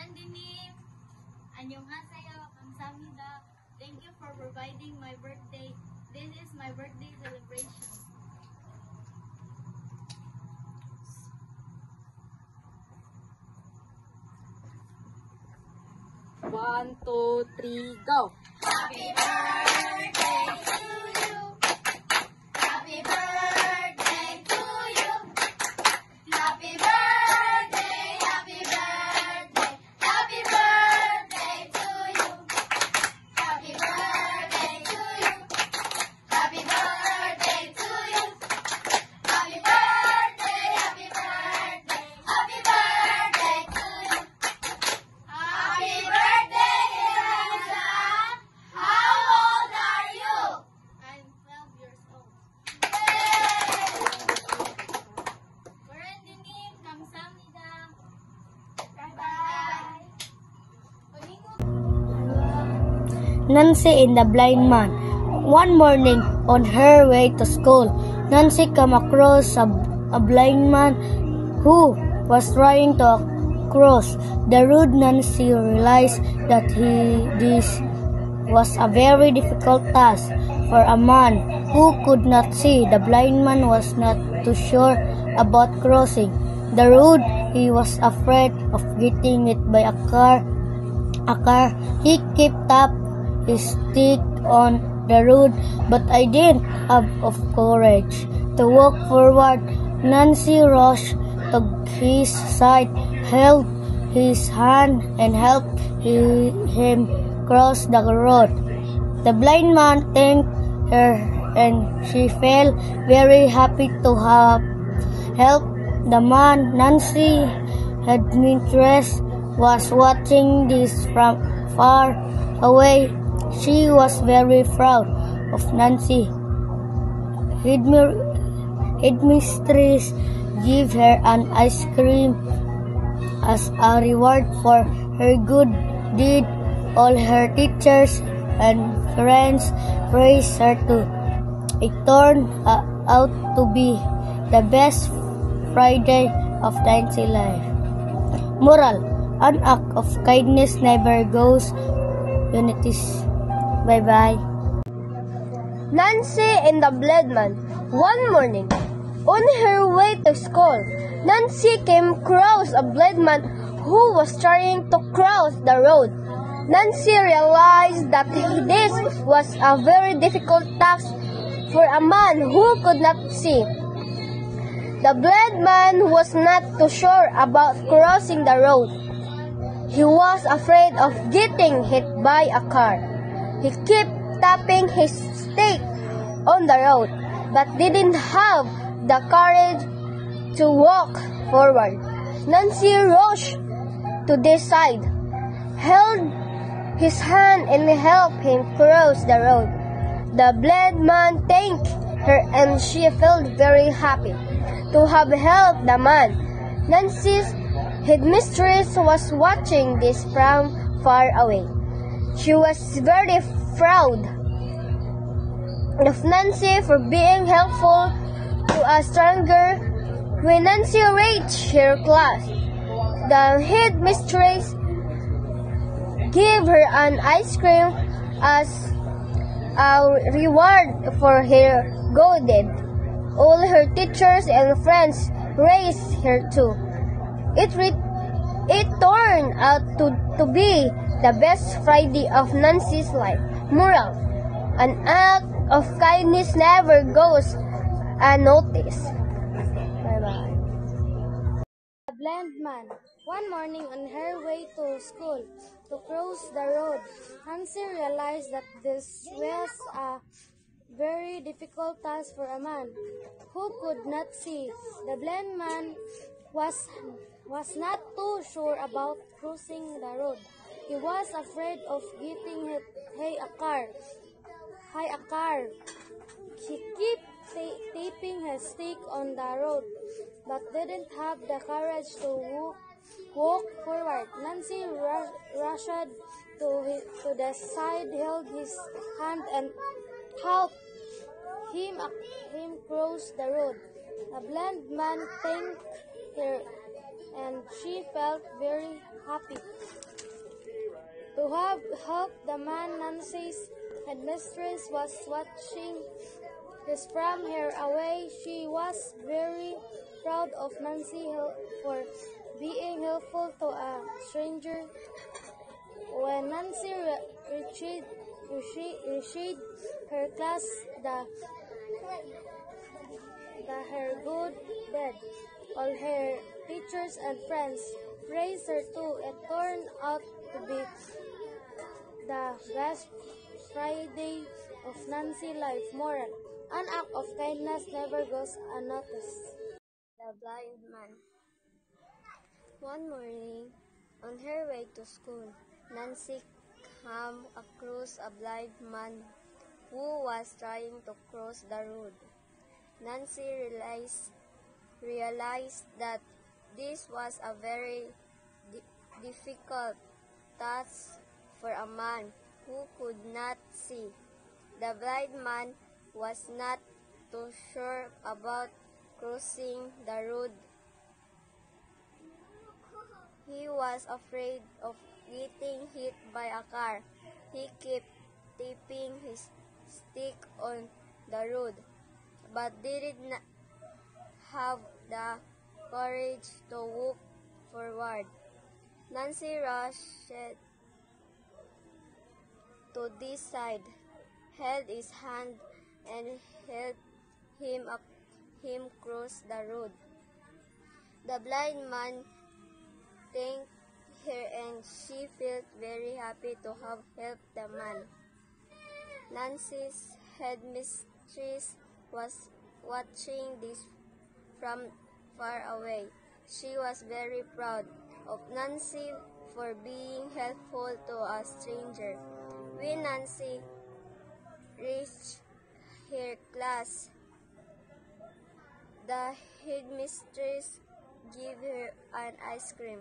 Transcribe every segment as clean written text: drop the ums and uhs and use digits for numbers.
Randinim, annyeonghaseyo, kamsahamnida. Thank you for providing my birthday. This is my birthday celebration. 1, 2, 3, go! Happy birthday to you. Happy birthday to you. Happy birthday, happy birthday, happy birthday to you. Happy birthday to you. Happy birthday to you. Happy birthday, happy birthday, happy birthday to you. Happy birthday, Eliza. How old are you? I'm 12 years old. Randinim, kamsahamnida. Bye-bye. Nancy and the Blind Man. One morning, on her way to school, Nancy came across a blind man who was trying to cross the road. Nancy realized that this was a very difficult task for a man who could not see. The blind man was not too sure about crossing the road. He was afraid of getting hit by a car. He kept up his stick on the road, but I didn't have of courage to walk forward. Nancy rushed to his side, held his hand, and helped him cross the road. The blind man thanked her, and she felt very happy to have helped the man. Nancy Headmistress was watching this from far away. She was very proud of Nancy. Headmistress gave her an ice cream as a reward for her good deed. All her teachers and friends praised her too. It turned out to be the best Friday of Nancy's life. Moral: an act of kindness never goes unnoticed. Bye-bye. Nancy and the Blind Man. One morning, on her way to school, Nancy came across a blind man who was trying to cross the road. Nancy realized that this was a very difficult task for a man who could not see. The blind man was not too sure about crossing the road. He was afraid of getting hit by a car. He kept tapping his stick on the road, but didn't have the courage to walk forward. Nancy rushed to this side, held his hand, and helped him cross the road. The blind man thanked her, and she felt very happy to have helped the man. Nancy's headmistress was watching this from far away. She was very proud of Nancy for being helpful to a stranger. When Nancy reached her class, the headmistress gave her an ice cream as a reward for her good deed. All her teachers and friends praised her too. It turned out to be the best Friday of Nancy's life. Moral: an act of kindness never goes unnoticed. Bye-bye. The Blind Man. One morning on her way to school, to cross the road, Nancy realized that this was a very difficult task for a man who could not see. The blind man was not too sure about crossing the road. He was afraid of getting hit by a car. He kept tapping his stick on the road, but didn't have the courage to walk forward. Nancy rushed to the side, held his hand, and helped him cross the road. The blind man thanked her, and she felt very happy. To have helped the man, Nancy's headmistress was watching this from her away. She was very proud of Nancy for being helpful to a stranger. When Nancy reached her class, her good bed, all her teachers and friends praised her too. It turned out to be the best Friday of Nancy's life. Moral: an act of kindness never goes unnoticed. The blind man. One morning, on her way to school, Nancy came across a blind man who was trying to cross the road. Nancy realized that this was a very difficult task for a man who could not see. The blind man was not too sure about crossing the road. He was afraid of getting hit by a car. He kept tapping his stick on the road, but did not have the courage to walk forward. Nancy rushed to this side, held his hand, and helped him cross the road. The blind man thanked her, and she felt very happy to have helped the man. Nancy's headmistress was watching this from far away. She was very proud of Nancy for being helpful to a stranger. When Nancy reached her class, the headmistress gave her an ice cream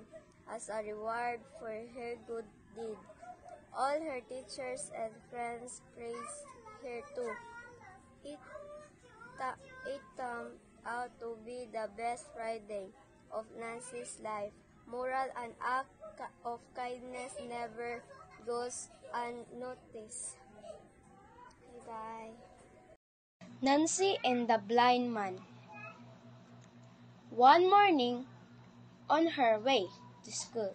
as a reward for her good deed. All her teachers and friends praised her too. It turned out to be the best Friday of Nancy's life. Moral: an act of kindness never goes unnoticed. Bye. Nancy and the Blind Man. One morning, on her way to school,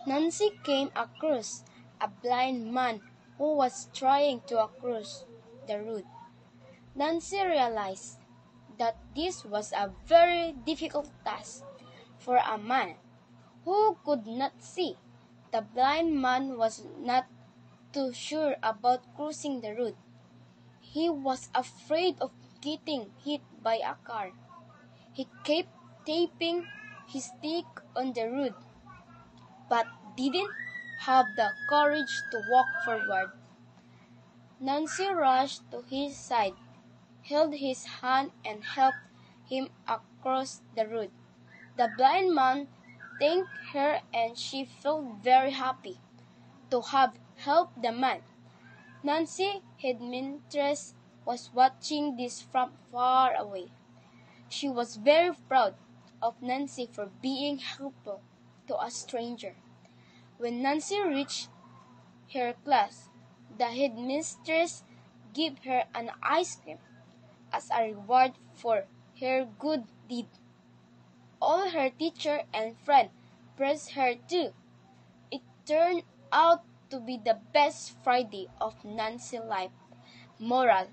Nancy came across a blind man who was trying to cross the road. Nancy realized that this was a very difficult task for a man who could not see. The blind man was not too sure about crossing the road. He was afraid of getting hit by a car. He kept tapping his stick on the road, but didn't have the courage to walk forward. Nancy rushed to his side, held his hand, and helped him across the road. The blind man thanked her, and she felt very happy to have helped the man. Nancy, headmistress, was watching this from far away. She was very proud of Nancy for being helpful to a stranger. When Nancy reached her class, the headmistress gave her an ice cream as a reward for her good deed. All her teacher and friend praised her too. It turned out to be the best Friday of Nancy's life. Moral: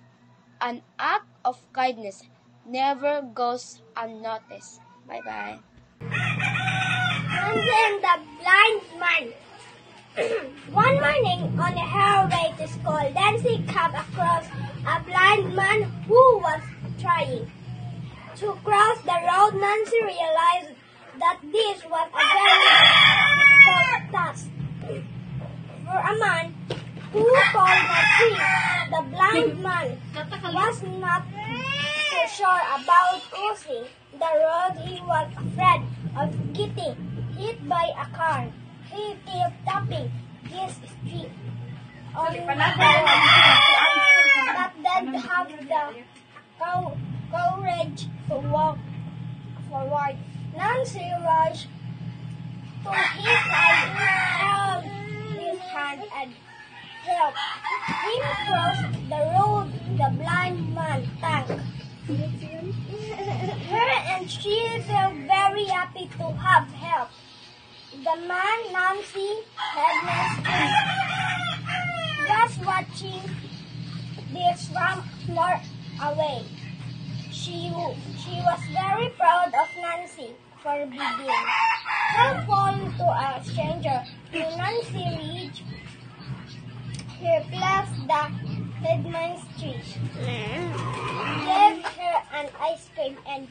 an act of kindness never goes unnoticed. Bye-bye. Nancy and the Blind Man. One morning, on her way to school, Nancy came across a blind man who was trying to cross the road. Nancy realized that this was a very difficult task for a man who could not see. The blind man was not too sure about crossing the road. He was afraid of getting hit by a car. He kept tapping his stick on the road, but didn't have the courage to walk forward. Nancy rushed him cross the road, the blind man thanked her and she felt very happy to have help. The man Nancy had was watching this from far away. She was very proud of Nancy for being helpful to a stranger. When Nancy reached her place, the headman's tree gave her an ice cream and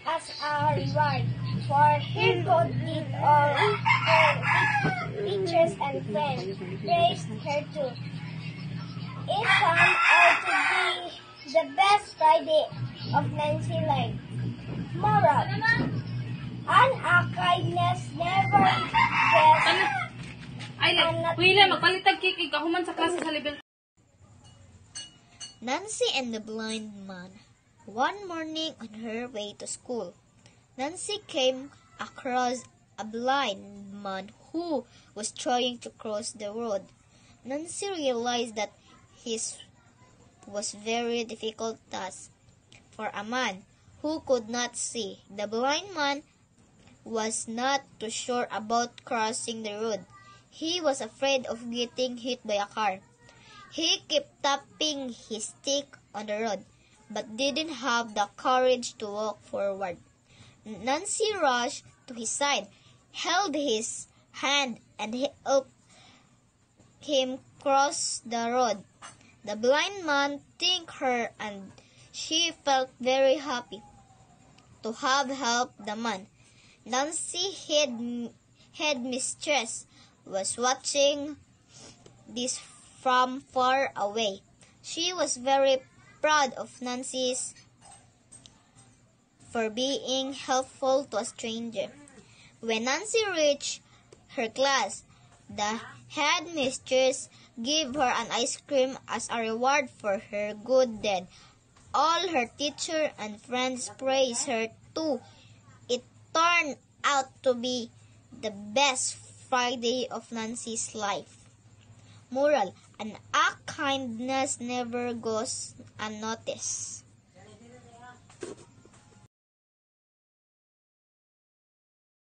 as a reward for her good deed, all her teachers and friends praised her too. It turned out to be the best Friday of Nancy's life. Moral: an act kindness never gets Ay, William, magpalitag kikig kahuman sa klase sa level. Nancy and the Blind Man. One morning on her way to school, Nancy came across a blind man who was trying to cross the road. Nancy realized that his was very difficult task for a man who could not see. The blind man was not too sure about crossing the road. He was afraid of getting hit by a car. He kept tapping his stick on the road, but didn't have the courage to walk forward. Nancy rushed to his side, held his hand, and helped him cross the road. The blind man thanked her, and she felt very happy to have helped the man. Nancy's headmistress was watching this from far away. She was very proud of Nancy's for being helpful to a stranger. When Nancy reached her class, the headmistress gave her an ice cream as a reward for her good deed. All her teacher and friends praised her too. It turned out to be the best Friday of Nancy's life. Moral: an act kindness never goes unnoticed.